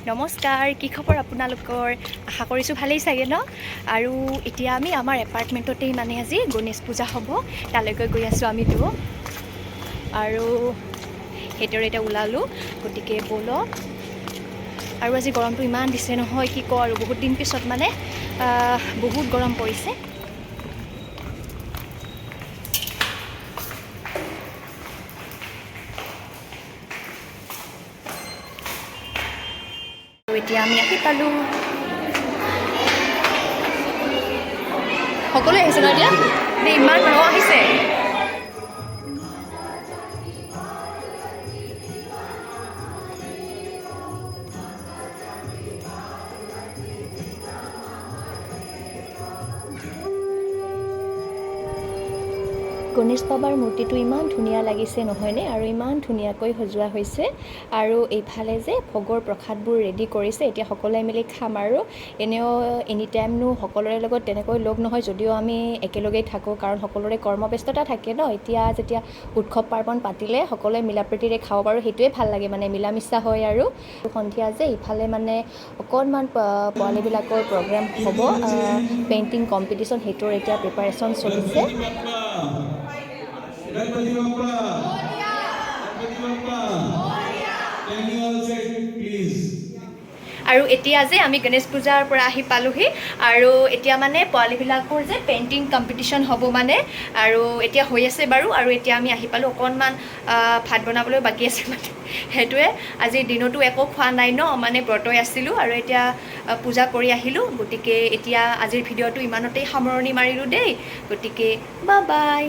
নমস্কাৰ, কি খবৰ আপোনালোকৰ? আশা কৰিছোঁ ভালেই চাগে ন? আৰু এতিয়া আমি আমাৰ এপাৰ্টমেণ্টতেই মানে আজি গণেশ পূজা হ'ব, তালৈকে গৈ আছোঁ আমিতো। আৰু সেইদৰে এতিয়া ওলালোঁ, গতিকে ব'লক। আৰু আজি গৰমটো ইমান দিছে নহয়, কি কওঁ আৰু বহুত দিন পিছত মানে বহুত গৰম পৰিছে। এতিয়া আমি আহি পালোঁ। সকলোৱে আহিছে ন এতিয়া? ইমান মানুহ আহিছে। গণেশ বাবাৰ মূৰ্তিটো ইমান ধুনীয়া লাগিছে নহয়নে? আৰু ইমান ধুনীয়াকৈ সজোৱা হৈছে। আৰু এইফালে যে ভোগৰ প্ৰসাদবোৰ ৰেডি কৰিছে, এতিয়া সকলোৱে মিলি খাম আৰু। এনেও এনি টাইমনো সকলোৰে লগত তেনেকৈ লগ নহয়, যদিও আমি একেলগেই থাকোঁ, কাৰণ সকলোৰে কৰ্মব্যস্ততা থাকে ন। এতিয়া যেতিয়া উৎসৱ পাৰ্বণ পাতিলে সকলোৱে মিলাপ্ৰীতিৰে খাব পাৰোঁ, সেইটোৱে ভাল লাগে, মানে মিলা মিছা হয়। আৰু সন্ধিয়া যে ইফালে মানে অকণমান পোৱালীবিলাকৰ প্ৰগ্ৰেম হ'ব, পেইণ্টিং কম্পিটিশ্যন, সেইটোৰ এতিয়া প্ৰিপাৰেশ্যন চলিছে। Ganpati Bappa Ganpati Bappa can you all say please আৰু এতিয়া যে আমি গণেশ পূজাৰ পৰা আহি পালোহি, আৰু এতিয়া মানে পোৱালীবিলাকৰ যে পেইণ্টিং কম্পিটিশ্যন হ'ব মানে, আৰু এতিয়া হৈ আছে বাৰু। আৰু এতিয়া আমি আহি পালোঁ, অকণমান ভাত বনাবলৈ বাকী আছে মানে, সেইটোৱে। আজিৰ দিনতো একো খোৱা নাই ন, মানে ব্ৰতই আছিলোঁ, আৰু এতিয়া পূজা কৰি আহিলোঁ। গতিকে এতিয়া আজিৰ ভিডিঅ'টো ইমানতেই সামৰণি মাৰিলোঁ দেই। গতিকে বাই বাই।